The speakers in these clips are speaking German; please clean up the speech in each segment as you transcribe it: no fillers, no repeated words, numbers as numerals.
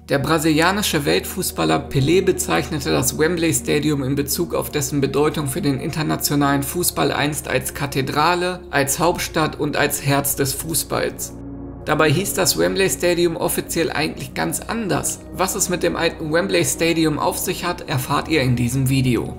Der brasilianische Weltfußballer Pelé bezeichnete das Wembley Stadium in Bezug auf dessen Bedeutung für den internationalen Fußball einst als Kathedrale, als Hauptstadt und als Herz des Fußballs. Dabei hieß das Wembley Stadium offiziell eigentlich ganz anders. Was es mit dem alten Wembley Stadium auf sich hat, erfahrt ihr in diesem Video.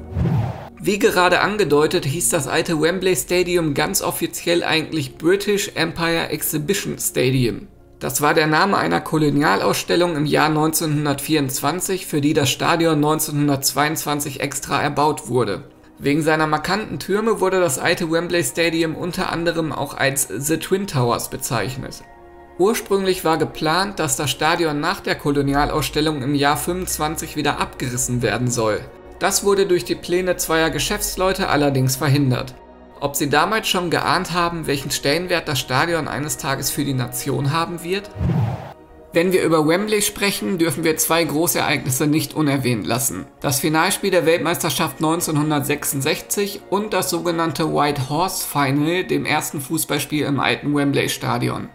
Wie gerade angedeutet, hieß das alte Wembley Stadium ganz offiziell eigentlich British Empire Exhibition Stadium. Das war der Name einer Kolonialausstellung im Jahr 1924, für die das Stadion 1922 extra erbaut wurde. Wegen seiner markanten Türme wurde das alte Wembley Stadium unter anderem auch als The Twin Towers bezeichnet. Ursprünglich war geplant, dass das Stadion nach der Kolonialausstellung im Jahr 25 wieder abgerissen werden soll. Das wurde durch die Pläne zweier Geschäftsleute allerdings verhindert. Ob sie damals schon geahnt haben, welchen Stellenwert das Stadion eines Tages für die Nation haben wird? Wenn wir über Wembley sprechen, dürfen wir zwei Großereignisse nicht unerwähnt lassen. Das Finalspiel der Weltmeisterschaft 1966 und das sogenannte White Horse Final, dem ersten Fußballspiel im alten Wembley Stadion.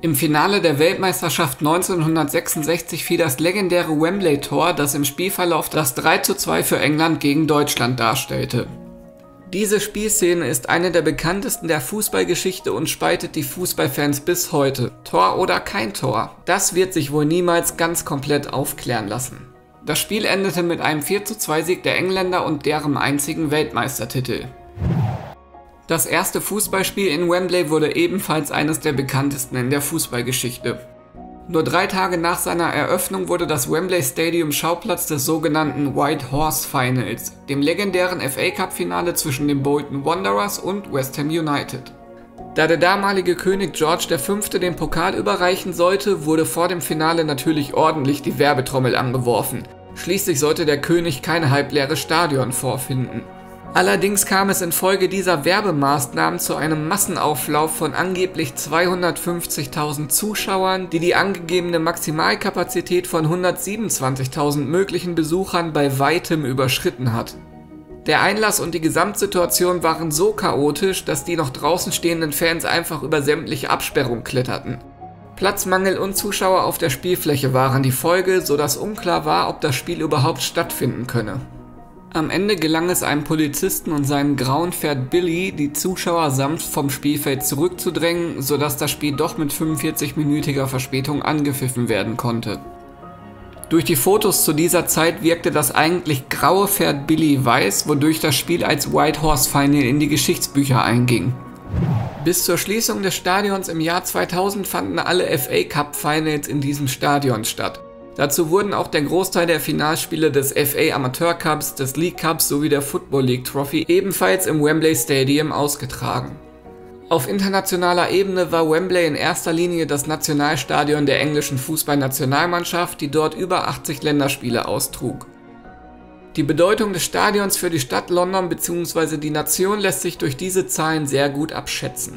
Im Finale der Weltmeisterschaft 1966 fiel das legendäre Wembley-Tor, das im Spielverlauf das 3:2 für England gegen Deutschland darstellte. Diese Spielszene ist eine der bekanntesten der Fußballgeschichte und spaltet die Fußballfans bis heute. Tor oder kein Tor? Das wird sich wohl niemals ganz komplett aufklären lassen. Das Spiel endete mit einem 4:2 Sieg der Engländer und deren einzigen Weltmeistertitel. Das erste Fußballspiel in Wembley wurde ebenfalls eines der bekanntesten in der Fußballgeschichte. Nur 3 Tage nach seiner Eröffnung wurde das Wembley Stadium Schauplatz des sogenannten White Horse Finals, dem legendären FA-Cup-Finale zwischen den Bolton Wanderers und West Ham United. Da der damalige König George V. den Pokal überreichen sollte, wurde vor dem Finale natürlich ordentlich die Werbetrommel angeworfen. Schließlich sollte der König kein halbleeres Stadion vorfinden. Allerdings kam es infolge dieser Werbemaßnahmen zu einem Massenauflauf von angeblich 250.000 Zuschauern, die die angegebene Maximalkapazität von 127.000 möglichen Besuchern bei weitem überschritten hat. Der Einlass und die Gesamtsituation waren so chaotisch, dass die noch draußen stehenden Fans einfach über sämtliche Absperrungen kletterten. Platzmangel und Zuschauer auf der Spielfläche waren die Folge, sodass unklar war, ob das Spiel überhaupt stattfinden könne. Am Ende gelang es einem Polizisten und seinem grauen Pferd Billy, die Zuschauer sanft vom Spielfeld zurückzudrängen, sodass das Spiel doch mit 45-minütiger Verspätung angepfiffen werden konnte. Durch die Fotos zu dieser Zeit wirkte das eigentlich graue Pferd Billy weiß, wodurch das Spiel als White Horse Final in die Geschichtsbücher einging. Bis zur Schließung des Stadions im Jahr 2000 fanden alle FA Cup Finals in diesem Stadion statt. Dazu wurden auch der Großteil der Finalspiele des FA Amateur Cups, des League Cups sowie der Football League Trophy ebenfalls im Wembley Stadium ausgetragen. Auf internationaler Ebene war Wembley in erster Linie das Nationalstadion der englischen Fußballnationalmannschaft, die dort über 80 Länderspiele austrug. Die Bedeutung des Stadions für die Stadt London bzw. die Nation lässt sich durch diese Zahlen sehr gut abschätzen.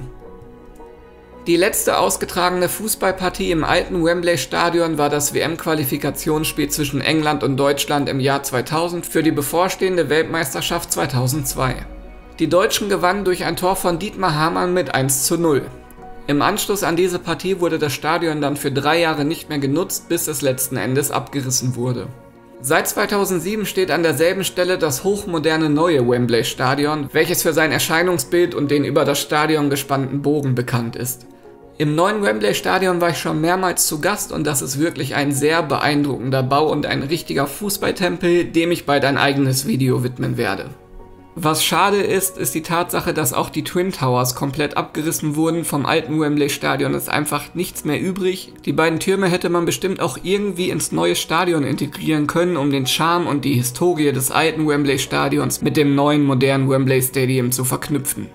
Die letzte ausgetragene Fußballpartie im alten Wembley-Stadion war das WM-Qualifikationsspiel zwischen England und Deutschland im Jahr 2000 für die bevorstehende Weltmeisterschaft 2002. Die Deutschen gewannen durch ein Tor von Dietmar Hamann mit 1:0. Im Anschluss an diese Partie wurde das Stadion dann für 3 Jahre nicht mehr genutzt, bis es letzten Endes abgerissen wurde. Seit 2007 steht an derselben Stelle das hochmoderne neue Wembley-Stadion, welches für sein Erscheinungsbild und den über das Stadion gespannten Bogen bekannt ist. Im neuen Wembley-Stadion war ich schon mehrmals zu Gast und das ist wirklich ein sehr beeindruckender Bau und ein richtiger Fußballtempel, dem ich bald ein eigenes Video widmen werde. Was schade ist, ist die Tatsache, dass auch die Twin Towers komplett abgerissen wurden. Vom alten Wembley-Stadion ist einfach nichts mehr übrig. Die beiden Türme hätte man bestimmt auch irgendwie ins neue Stadion integrieren können, um den Charme und die Historie des alten Wembley-Stadions mit dem neuen modernen Wembley Stadium zu verknüpfen.